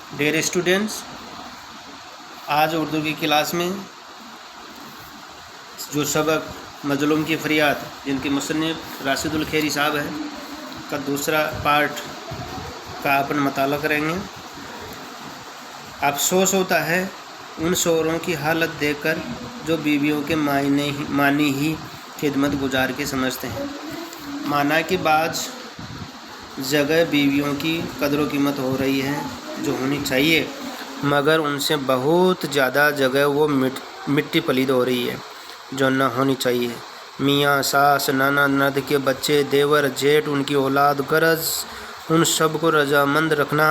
Dear students, आज उर्दू की class में जो सबक मजलूम की फ़रियाद जिनके मुसन्निफ़ राशिदुल खैरी साहब हैं का दूसरा पार्ट का अपन मताला करेंगे। अफसोस होता है उन शोहरों की हालत देखकर जो बीवियों के मानी ही खिदमत गुजार के समझते हैं। माना कि बाज़ जगह बीवियों की कदर कीमत हो रही है जो होनी चाहिए, मगर उनसे बहुत ज़्यादा जगह वो मिट्टी पलीद हो रही है जो न होनी चाहिए। मियाँ, सास, नाना, ननद के बच्चे, देवर, जेठ, उनकी औलाद, गरज उन सब को रजामंद रखना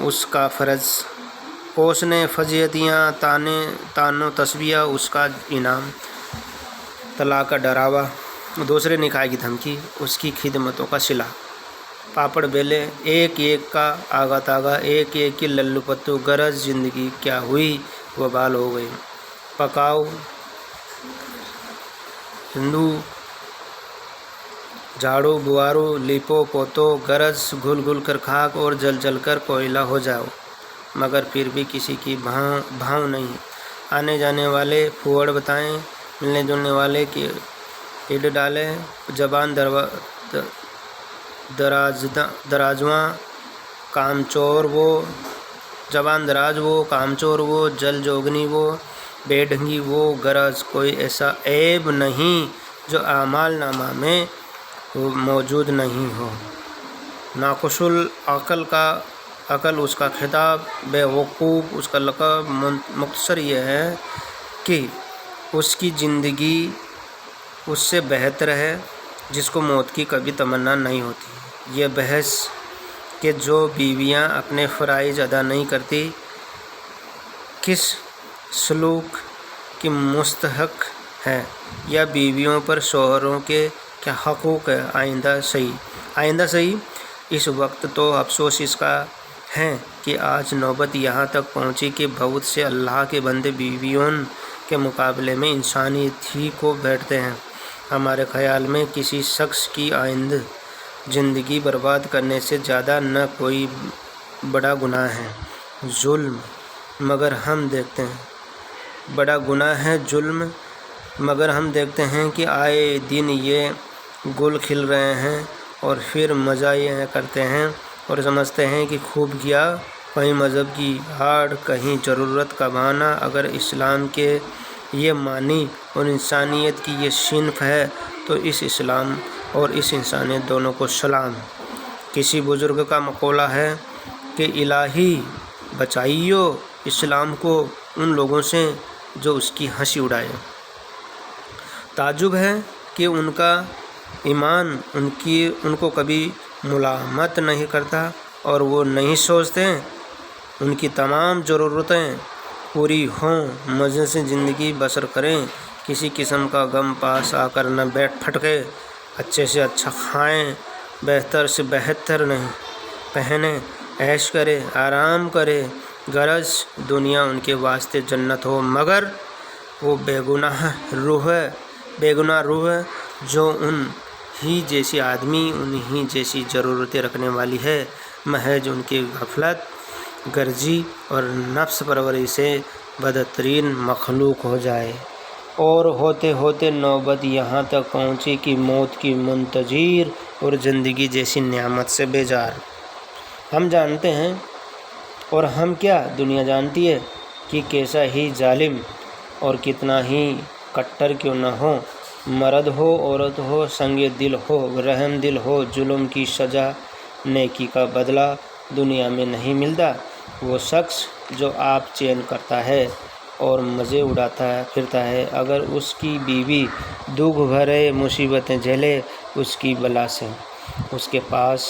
उसका फ़र्ज़। पोसने फजीहतियाँ, तानो तस्बिया उसका इनाम। तलाक का डरावा, दूसरे निकाह की धमकी उसकी खिदमतों का सिला। पापड़ बेले एक एक का आगा तागा, एक एक की लल्लू पत्तू, गरज ज़िंदगी क्या हुई वबाल हो गई। पकाओ हिंदू, झाड़ू बुआरो, लिपो पोतो, गरज घुल घुल कर खाक और जल जल कर कोयला हो जाओ, मगर फिर भी किसी की भाव नहीं। आने जाने वाले फुहड़ बताएं, मिलने जुलने वाले की इड डाले, जबान दराजवा कामचोर वो, जबान दराज वो, कामचोर वो, जल जोगनी वो, बेढंगी वो, गरज कोई ऐसा ऐब नहीं जो आमाल नामा में मौजूद नहीं हो। नाकुशुल अकल उसका खिताब, बेवकूफ़ उसका लक़ब। मुख्तसर यह है कि उसकी ज़िंदगी उससे बेहतर है जिसको मौत की कभी तमन्ना नहीं होती। ये बहस कि जो बीवियां अपने फ़राइज़ अदा नहीं करती किस सलूक की मुस्तहक़ है, या बीवियों पर शौहरों के क्या हक़ूक़ है, आइंदा सही। इस वक्त तो अफसोस इसका है कि आज नौबत यहाँ तक पहुँची कि बहुत से अल्लाह के बंदे बीवियों के मुकाबले में इंसानियत ही को बैठते हैं। हमारे ख़याल में किसी शख्स की आइंद ज़िंदगी बर्बाद करने से ज़्यादा न कोई बड़ा गुनाह है जुल्म, मगर हम देखते हैं बड़ा गुनाह है जुल्म, मगर हम देखते हैं कि आए दिन ये गुल खिल रहे हैं और फिर मज़ा ये करते हैं और समझते हैं कि खूब किया। कहीं मज़हब की आड़, कहीं ज़रूरत का बहाना। अगर इस्लाम के ये मानी और इंसानियत की ये सिनफ है तो इस इस्लाम और इस इंसानियत दोनों को सलाम। किसी बुज़ुर्ग का मक़ौला है कि इलाही बचाइयो इस्लाम को उन लोगों से जो उसकी हंसी उड़ाए। ताज्जुब है कि उनका ईमान उनको कभी मुलामत नहीं करता और वो नहीं सोचते उनकी तमाम ज़रूरतें पूरी हों, मज़े से ज़िंदगी बसर करें, किसी किस्म का गम पास आकर न फटके, अच्छे से अच्छा खाएं, बेहतर से बेहतर नहीं पहने, ऐश करे, आराम करे, गरज दुनिया उनके वास्ते जन्नत हो, मगर वो बेगुनाह रूह जो उन ही जैसी आदमी, उन्हीं जैसी ज़रूरतें रखने वाली है, महज उनकी गफलत, गर्जी और नफ्स परवरी से बदतरीन मखलूक हो जाए। और होते होते नौबत यहाँ तक पहुँची कि मौत की मुंतज़िर और ज़िंदगी जैसी नेमत से बेजार। हम जानते हैं, और हम क्या दुनिया जानती है कि कैसा ही जालिम और कितना ही कट्टर क्यों न हो, मर्द हो, औरत हो, संगे दिल हो, रहम दिल हो, जुल्म की सज़ा, नेकी का बदला दुनिया में नहीं मिलता। वो शख्स जो आप चैन करता है और मज़े उड़ाता फिरता है, अगर उसकी बीवी दुख भरे मुसीबतें झेले उसकी बला से, उसके पास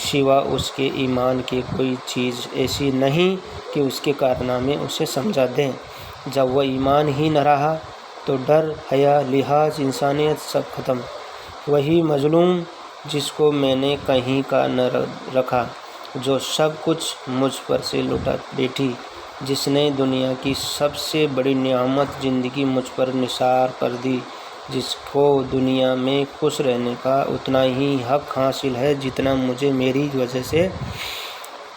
सिवा उसके ईमान की कोई चीज़ ऐसी नहीं कि उसके कारनामे उसे समझा दें। जब वह ईमान ही न रहा तो डर, हया, लिहाज, इंसानियत सब ख़त्म। वही मजलूम जिसको मैंने कहीं का न रखा, जो सब कुछ मुझ पर से लुटा बैठी, जिसने दुनिया की सबसे बड़ी नियामत ज़िंदगी मुझ पर निसार कर दी, जिसको दुनिया में खुश रहने का उतना ही हक़ हासिल है जितना मुझे मेरी वजह से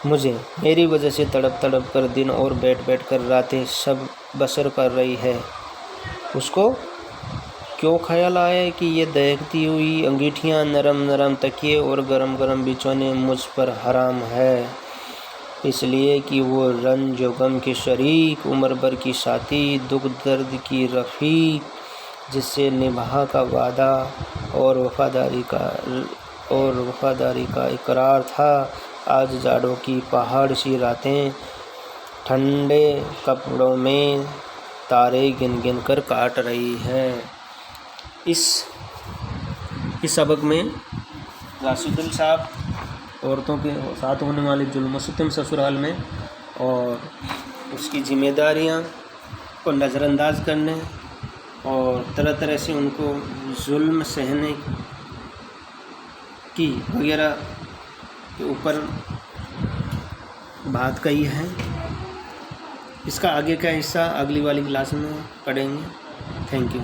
مجھے میری وجہ سے تڑپ تڑپ کر دن اور بیٹھ بیٹھ کر راتیں سب بسر کر رہی ہے۔ اس کو کیوں خیال آیا کہ یہ دہکتی ہوئی انگیٹھیاں، نرم نرم تکیے اور گرم گرم بچھونے مجھ پر حرام ہے؟ اس لیے کہ وہ رنج و غم کے شریک، عمر بھر کی ساتھی، دکھ درد کی رفیق، جس سے نبھا کا وعدہ اور وفاداری کا اقرار تھا، آج جاڑوں کی پہاڑ سی راتیں ٹھنڈے کپڑوں میں تارے گن گن کر کاٹ رہی ہے۔ اس سبق میں راشد صاحب عورتوں کے ساتھ ہونے والے ظلم و ستم سسرال میں اور اس کی ذمہ داریاں کو نظر انداز کرنے اور طرح طرح سے ان کو ظلم سہنے کی وغیرہ کے اوپر بات کہی ہے۔ اس کا آگے کا حصہ اگلی والی کلاس میں پڑھیں گے۔ Thank you.